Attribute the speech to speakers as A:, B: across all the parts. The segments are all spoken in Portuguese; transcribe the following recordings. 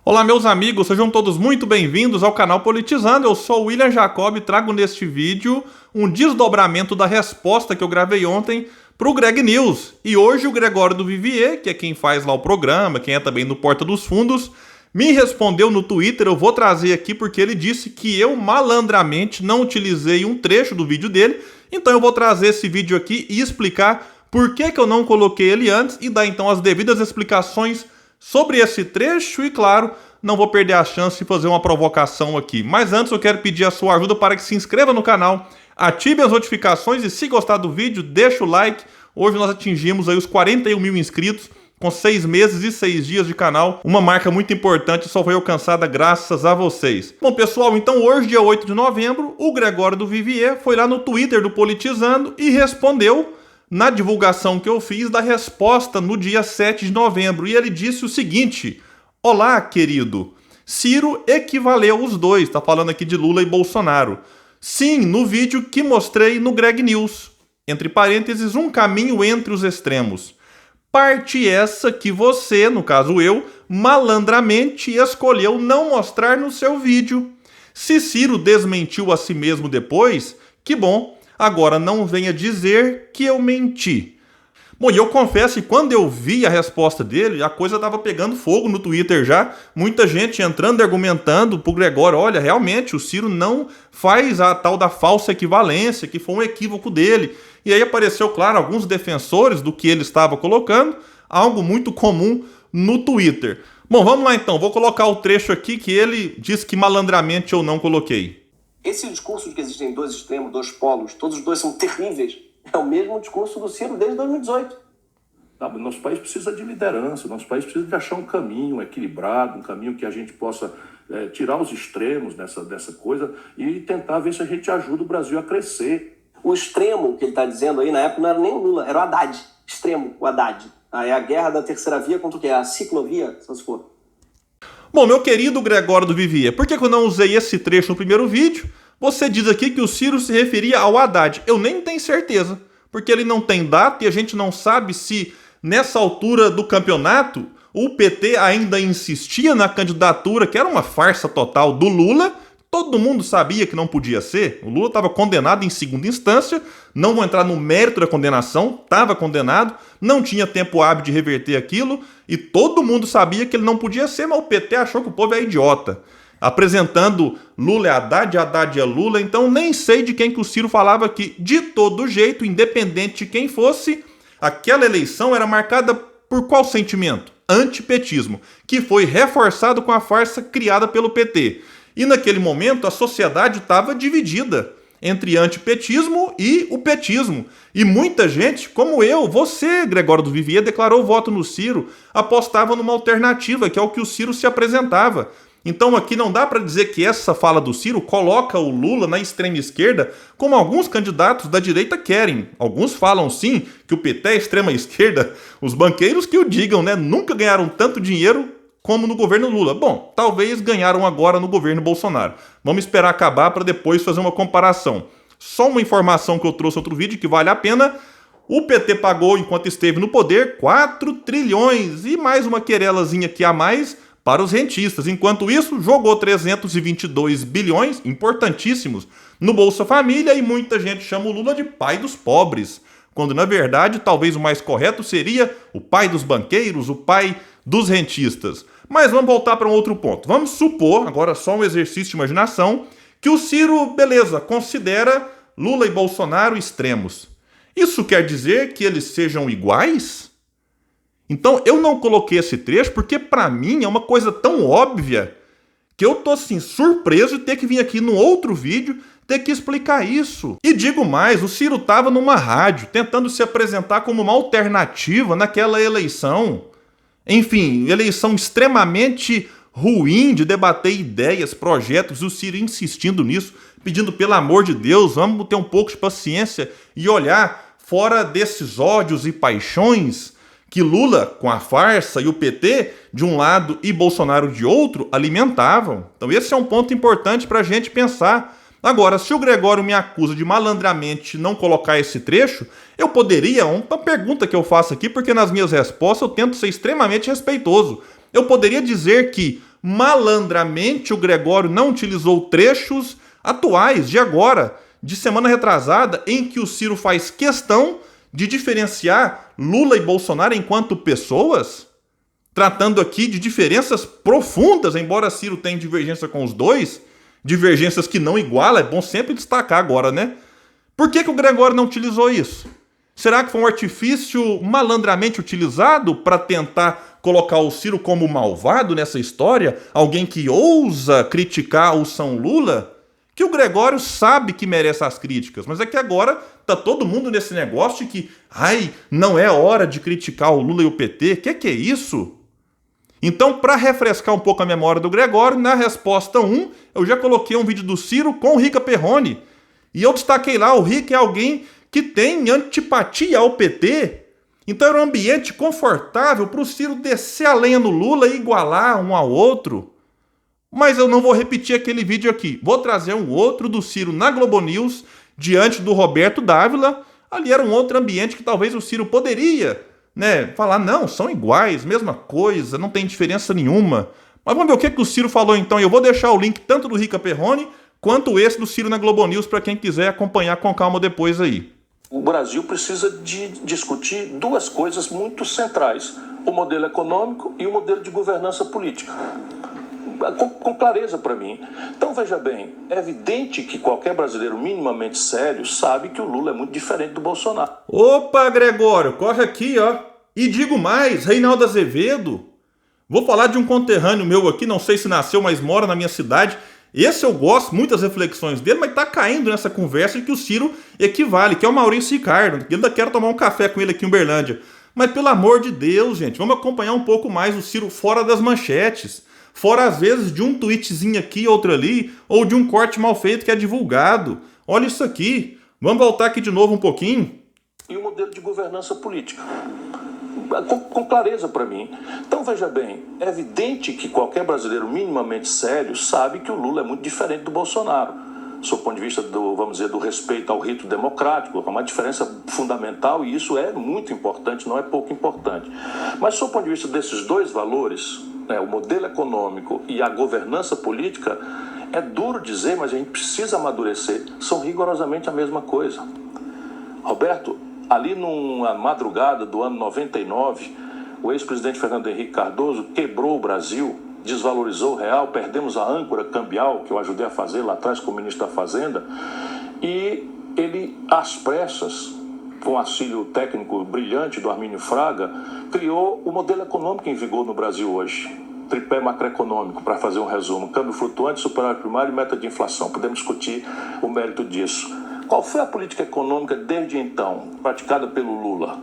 A: Olá, meus amigos, sejam todos muito bem-vindos ao canal Politizando. Eu sou o William Jacob e trago neste vídeo um desdobramento da resposta que eu gravei ontem para o Greg News. E hoje o Gregório do Vivier, que é quem faz lá o programa, quem é também no Porta dos Fundos, me respondeu no Twitter. Eu vou trazer aqui porque ele disse que eu malandramente não utilizei um trecho do vídeo dele. Então eu vou trazer esse vídeo aqui e explicar por que eu não coloquei ele antes e dar então as devidas explicações sobre esse trecho e, claro, não vou perder a chance de fazer uma provocação aqui. Mas antes eu quero pedir a sua ajuda para que se inscreva no canal, ative as notificações e, se gostar do vídeo, deixa o like. Hoje nós atingimos aí os 41 mil inscritos com 6 meses e 6 dias de canal. Uma marca muito importante, só foi alcançada graças a vocês. Bom, pessoal, então hoje, dia 8 de novembro, o Gregório do Vivier foi lá no Twitter do Politizando e respondeu na divulgação que eu fiz da resposta no dia 7 de novembro. E ele disse o seguinte: olá, querido. Ciro equivaleu os dois. Tá falando aqui de Lula e Bolsonaro. Sim, no vídeo que mostrei no Greg News. Entre parênteses, um caminho entre os extremos. Parte essa que você, no caso eu, malandramente escolheu não mostrar no seu vídeo. Se Ciro desmentiu a si mesmo depois, que bom. Agora não venha dizer que eu menti. Bom, e eu confesso que quando eu vi a resposta dele, a coisa estava pegando fogo no Twitter já. Muita gente entrando e argumentando pro Gregório: olha, realmente o Ciro não faz a tal da falsa equivalência, que foi um equívoco dele. E aí apareceu, claro, alguns defensores do que ele estava colocando, algo muito comum no Twitter. Bom, vamos lá então, vou colocar o trecho aqui que ele disse que malandramente eu não coloquei.
B: Esse discurso de que existem dois extremos, dois polos, todos os dois são terríveis, é o mesmo discurso do Ciro desde 2018.
C: Nosso país precisa de liderança, nosso país precisa de achar um caminho equilibrado, um caminho que a gente possa tirar os extremos dessa coisa e tentar ver se a gente ajuda o Brasil a crescer.
B: O extremo que ele está dizendo aí, na época, não era nem o Lula, era o Haddad. Extremo, o Haddad. É a guerra da terceira via contra o quê? A ciclovia, se for.
A: Bom, meu querido Gregório do Vivier, por que eu não usei esse trecho no primeiro vídeo? Você diz aqui que o Ciro se referia ao Haddad. Eu nem tenho certeza, porque ele não tem data e a gente não sabe se, nessa altura do campeonato, o PT ainda insistia na candidatura, que era uma farsa total, do Lula. Todo mundo sabia que não podia ser. O Lula estava condenado em segunda instância. Não vou entrar no mérito da condenação. Estava condenado. Não tinha tempo hábil de reverter aquilo. E todo mundo sabia que ele não podia ser, mas o PT achou que o povo é idiota. Apresentando Lula é Haddad, Haddad é Lula. Então nem sei de quem que o Ciro falava aqui. De todo jeito, independente de quem fosse, aquela eleição era marcada por qual sentimento? Antipetismo, que foi reforçado com a farsa criada pelo PT. E naquele momento a sociedade estava dividida entre antipetismo e o petismo. E muita gente, como eu, você, Gregório do Vivier, declarou voto no Ciro, apostava numa alternativa, que é o que o Ciro se apresentava. Então aqui não dá para dizer que essa fala do Ciro coloca o Lula na extrema esquerda, como alguns candidatos da direita querem. Alguns falam sim que o PT é extrema esquerda. Os banqueiros que o digam, né? Nunca ganharam tanto dinheiro como no governo Lula. Bom, talvez ganharam agora no governo Bolsonaro. Vamos esperar acabar para depois fazer uma comparação. Só uma informação que eu trouxe em outro vídeo que vale a pena. O PT pagou, enquanto esteve no poder, 4 trilhões e mais uma querelazinha aqui a mais para os rentistas. Enquanto isso, jogou 322 bilhões, importantíssimos, no Bolsa Família, e muita gente chama o Lula de pai dos pobres, quando na verdade talvez o mais correto seria o pai dos banqueiros, o pai dos rentistas. Mas vamos voltar para um outro ponto. Vamos supor, agora só um exercício de imaginação, que o Ciro, beleza, considera Lula e Bolsonaro extremos. Isso quer dizer que eles sejam iguais? Então eu não coloquei esse trecho porque para mim é uma coisa tão óbvia que eu tô assim surpreso de ter que vir aqui num outro vídeo ter que explicar isso. E digo mais, o Ciro estava numa rádio tentando se apresentar como uma alternativa naquela eleição. Enfim, eleição extremamente ruim de debater ideias, projetos, o Ciro insistindo nisso, pedindo pelo amor de Deus, vamos ter um pouco de paciência e olhar fora desses ódios e paixões que Lula, com a farsa, e o PT de um lado e Bolsonaro de outro, alimentavam. Então esse é um ponto importante para a gente pensar. Agora, se o Gregório me acusa de malandramente não colocar esse trecho, eu poderia, uma pergunta que eu faço aqui, porque nas minhas respostas eu tento ser extremamente respeitoso, eu poderia dizer que malandramente o Gregório não utilizou trechos atuais, de agora, de semana retrasada, em que o Ciro faz questão de diferenciar Lula e Bolsonaro enquanto pessoas, tratando aqui de diferenças profundas, embora Ciro tenha divergência com os dois, divergências que não igualam, é bom sempre destacar agora, né? Por que o Gregório não utilizou isso? Será que foi um artifício malandramente utilizado para tentar colocar o Ciro como malvado nessa história? Alguém que ousa criticar o São Lula? Que o Gregório sabe que merece as críticas, mas é que agora tá todo mundo nesse negócio de que, não é hora de criticar o Lula e o PT. Que é isso? Então, para refrescar um pouco a memória do Gregório, na resposta 1, eu já coloquei um vídeo do Ciro com o Rica Perrone. E eu destaquei lá, o Rica é alguém que tem antipatia ao PT. Então era um ambiente confortável para o Ciro descer a lenha no Lula e igualar um ao outro. Mas eu não vou repetir aquele vídeo aqui. Vou trazer um outro do Ciro na Globo News, diante do Roberto Dávila. Ali era um outro ambiente que talvez o Ciro poderia, falar, não, são iguais, mesma coisa, não tem diferença nenhuma. Mas vamos ver o que o Ciro falou então. Eu vou deixar o link tanto do Rica Perrone quanto esse do Ciro na Globo News para quem quiser acompanhar com calma depois aí.
C: O Brasil precisa de discutir duas coisas muito centrais: o modelo econômico e o modelo de governança política. Com clareza para mim. Então, veja bem, é evidente que qualquer brasileiro minimamente sério sabe que o Lula é muito diferente do Bolsonaro.
A: Opa, Gregório, corre aqui, ó. E digo mais, Reinaldo Azevedo. Vou falar de um conterrâneo meu aqui, não sei se nasceu, mas mora na minha cidade. Esse eu gosto, muitas reflexões dele, mas tá caindo nessa conversa de que o Ciro equivale, que é o Maurício Ricardo. Eu ainda quero tomar um café com ele aqui em Uberlândia. Mas pelo amor de Deus, gente, vamos acompanhar um pouco mais o Ciro fora das manchetes. Fora, às vezes, de um tweetzinho aqui, outro ali, ou de um corte mal feito que é divulgado. Olha isso aqui. Vamos voltar aqui de novo um pouquinho.
C: E o modelo de governança política. Com clareza para mim. Então, veja bem, é evidente que qualquer brasileiro minimamente sério sabe que o Lula é muito diferente do Bolsonaro. Do ponto de vista do respeito ao rito democrático, é uma diferença fundamental e isso é muito importante, não é pouco importante. Mas, do ponto de vista desses dois valores, o modelo econômico e a governança política, é duro dizer, mas a gente precisa amadurecer, são rigorosamente a mesma coisa. Roberto, ali numa madrugada do ano 99, o ex-presidente Fernando Henrique Cardoso quebrou o Brasil, desvalorizou o real, perdemos a âncora cambial, que eu ajudei a fazer lá atrás como ministro da Fazenda, e ele, às pressas, com auxílio técnico brilhante do Armínio Fraga, criou o modelo econômico em vigor no Brasil hoje. Tripé macroeconômico, para fazer um resumo: câmbio flutuante, superávit primário e meta de inflação. Podemos discutir o mérito disso. Qual foi a política econômica desde então, praticada pelo Lula?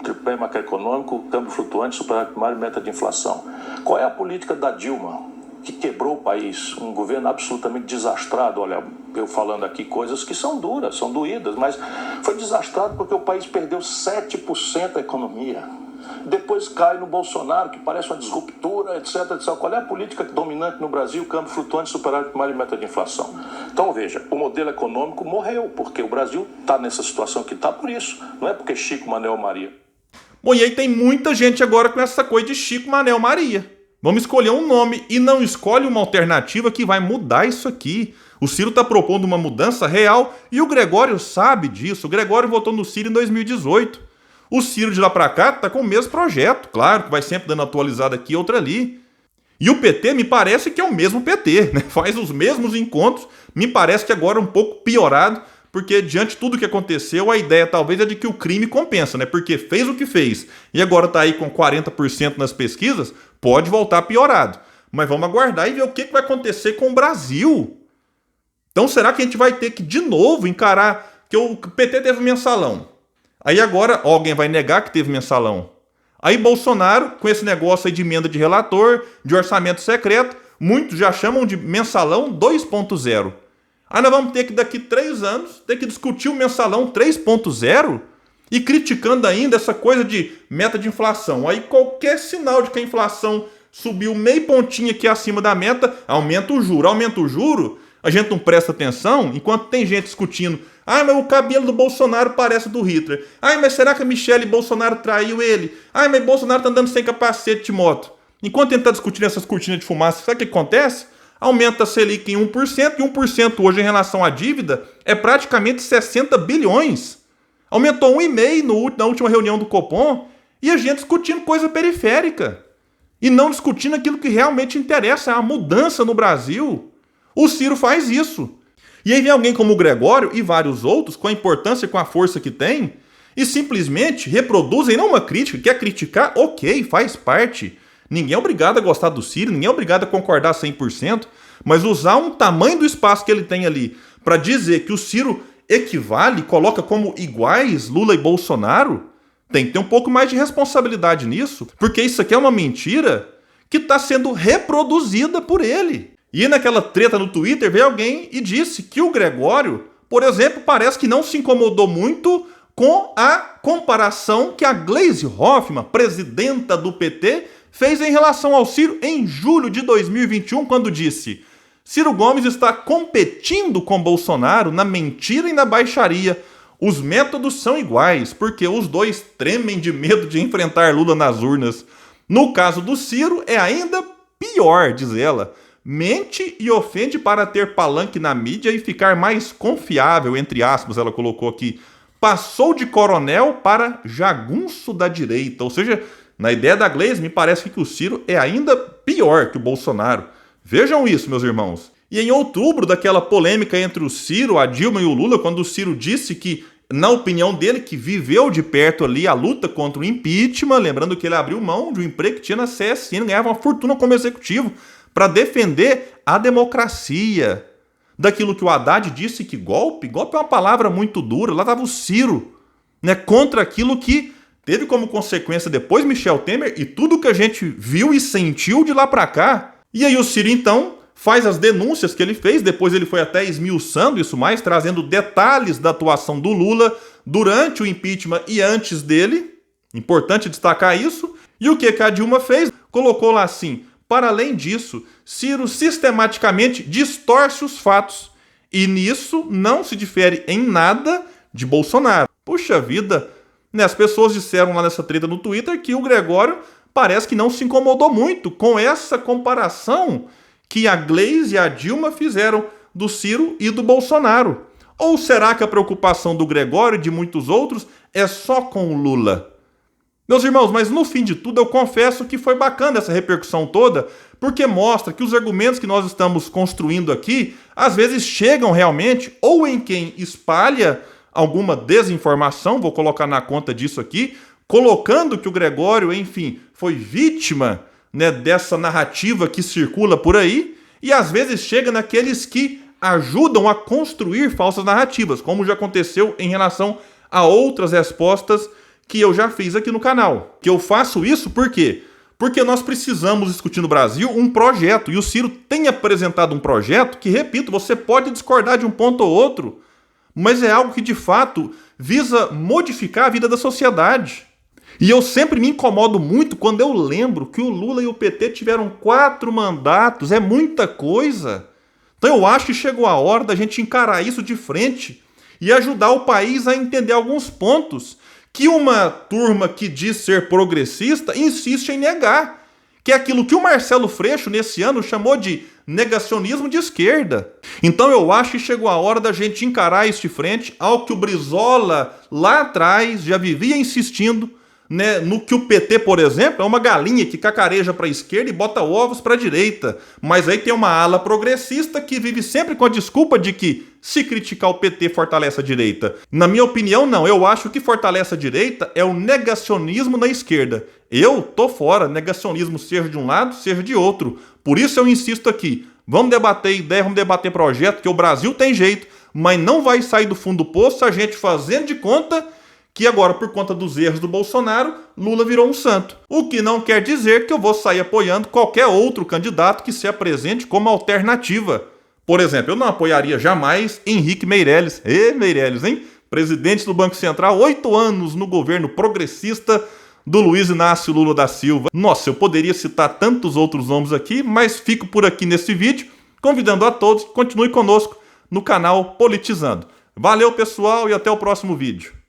C: Tripé macroeconômico, câmbio flutuante, superávit primário e meta de inflação. Qual é a política da Dilma, que quebrou o país? Um governo absolutamente desastrado. Olha, eu falando aqui coisas que são duras, são doídas, mas foi desastrado porque o país perdeu 7% da economia. Depois cai no Bolsonaro, que parece uma disruptura, etc, etc. Qual é a política dominante no Brasil? Câmbio flutuante, superávit primário e meta de inflação. Então, veja, o modelo econômico morreu, porque o Brasil está nessa situação que está por isso. Não é porque Chico, Manel, Maria.
A: Bom, e aí tem muita gente agora com essa coisa de Chico, Manel, Maria. Vamos escolher um nome e não escolhe uma alternativa que vai mudar isso aqui. O Ciro está propondo uma mudança real e o Gregório sabe disso. O Gregório votou no Ciro em 2018. O Ciro de lá pra cá tá com o mesmo projeto, claro, que vai sempre dando atualizada aqui e outra ali. E o PT me parece que é o mesmo PT, né? Faz os mesmos encontros, me parece que agora um pouco piorado, porque diante de tudo que aconteceu, a ideia talvez é de que o crime compensa, né? Porque fez o que fez e agora tá aí com 40% nas pesquisas, pode voltar piorado. Mas vamos aguardar e ver o que vai acontecer com o Brasil. Então será que a gente vai ter que de novo encarar que o PT teve mensalão? Aí agora alguém vai negar que teve mensalão. Aí Bolsonaro, com esse negócio aí de emenda de relator, de orçamento secreto, muitos já chamam de mensalão 2.0. Aí nós vamos ter que daqui 3 anos ter que discutir o mensalão 3.0 e criticando ainda essa coisa de meta de inflação. Aí qualquer sinal de que a inflação subiu meio pontinho aqui acima da meta, aumenta o juro, a gente não presta atenção, enquanto tem gente discutindo: mas o cabelo do Bolsonaro parece do Hitler. Mas será que a Michelle Bolsonaro traiu ele? Mas Bolsonaro tá andando sem capacete de moto. Enquanto ele está discutindo essas cortinas de fumaça, sabe o que acontece? Aumenta a Selic em 1%, e 1% hoje em relação à dívida é praticamente 60 bilhões. Aumentou 1,5% na última reunião do Copom, e a gente discutindo coisa periférica. E não discutindo aquilo que realmente interessa, a mudança no Brasil. O Ciro faz isso. E aí vem alguém como o Gregório e vários outros, com a importância e com a força que tem, e simplesmente reproduzem não uma crítica, quer criticar, ok, faz parte. Ninguém é obrigado a gostar do Ciro, ninguém é obrigado a concordar 100%, mas usar um tamanho do espaço que ele tem ali para dizer que o Ciro equivale, coloca como iguais Lula e Bolsonaro, tem que ter um pouco mais de responsabilidade nisso, porque isso aqui é uma mentira que está sendo reproduzida por ele. E naquela treta no Twitter veio alguém e disse que o Gregório, por exemplo, parece que não se incomodou muito com a comparação que a Gleisi Hoffmann, presidenta do PT, fez em relação ao Ciro em julho de 2021, quando disse: Ciro Gomes está competindo com Bolsonaro na mentira e na baixaria. Os métodos são iguais, porque os dois tremem de medo de enfrentar Lula nas urnas. No caso do Ciro, é ainda pior, diz ela. Mente e ofende para ter palanque na mídia e ficar mais confiável, entre aspas, ela colocou aqui. Passou de coronel para jagunço da direita. Ou seja, na ideia da Gleisi, me parece que o Ciro é ainda pior que o Bolsonaro. Vejam isso, meus irmãos. E em outubro, daquela polêmica entre o Ciro, a Dilma e o Lula, quando o Ciro disse que, na opinião dele, que viveu de perto ali a luta contra o impeachment, lembrando que ele abriu mão de um emprego que tinha na CSN, ganhava uma fortuna como executivo, para defender a democracia. Daquilo que o Haddad disse que golpe é uma palavra muito dura, lá estava o Ciro, né, contra aquilo que teve como consequência depois Michel Temer e tudo que a gente viu e sentiu de lá para cá. E aí o Ciro, então, faz as denúncias que ele fez, depois ele foi até esmiuçando isso mais, trazendo detalhes da atuação do Lula durante o impeachment e antes dele. Importante destacar isso. E o que a Dilma fez? Colocou lá assim: para além disso, Ciro sistematicamente distorce os fatos. E nisso não se difere em nada de Bolsonaro. Puxa vida, né? As pessoas disseram lá nessa treta no Twitter que o Gregório parece que não se incomodou muito com essa comparação que a Gleisi e a Dilma fizeram do Ciro e do Bolsonaro. Ou será que a preocupação do Gregório e de muitos outros é só com o Lula? Meus irmãos, mas no fim de tudo eu confesso que foi bacana essa repercussão toda, porque mostra que os argumentos que nós estamos construindo aqui, às vezes chegam realmente ou em quem espalha alguma desinformação, vou colocar na conta disso aqui, colocando que o Gregório, enfim, foi vítima, né, dessa narrativa que circula por aí, e às vezes chega naqueles que ajudam a construir falsas narrativas, como já aconteceu em relação a outras respostas que eu já fiz aqui no canal. Que eu faço isso por quê? Porque nós precisamos discutir no Brasil um projeto, e o Ciro tem apresentado um projeto que, repito, você pode discordar de um ponto ou outro, mas é algo que de fato visa modificar a vida da sociedade. E eu sempre me incomodo muito quando eu lembro que o Lula e o PT tiveram 4 mandatos, é muita coisa. Então eu acho que chegou a hora da gente encarar isso de frente e ajudar o país a entender alguns pontos que uma turma que diz ser progressista insiste em negar, que é aquilo que o Marcelo Freixo nesse ano chamou de negacionismo de esquerda. Então eu acho que chegou a hora da gente encarar isso de frente, ao que o Brizola lá atrás já vivia insistindo, né, no que o PT, por exemplo, é uma galinha que cacareja para a esquerda e bota ovos para a direita. Mas aí tem uma ala progressista que vive sempre com a desculpa de que se criticar o PT fortalece a direita. Na minha opinião, não. Eu acho que o que fortalece a direita é o negacionismo na esquerda. Eu tô fora. Negacionismo seja de um lado, seja de outro. Por isso eu insisto aqui. Vamos debater ideia, vamos debater projeto, que o Brasil tem jeito, mas não vai sair do fundo do poço a gente fazendo de conta que agora, por conta dos erros do Bolsonaro, Lula virou um santo. O que não quer dizer que eu vou sair apoiando qualquer outro candidato que se apresente como alternativa. Por exemplo, eu não apoiaria jamais Henrique Meirelles. Meirelles, hein? Presidente do Banco Central, 8 anos no governo progressista do Luiz Inácio Lula da Silva. Nossa, eu poderia citar tantos outros nomes aqui, mas fico por aqui nesse vídeo, convidando a todos que continuem conosco no canal Politizando. Valeu, pessoal, e até o próximo vídeo.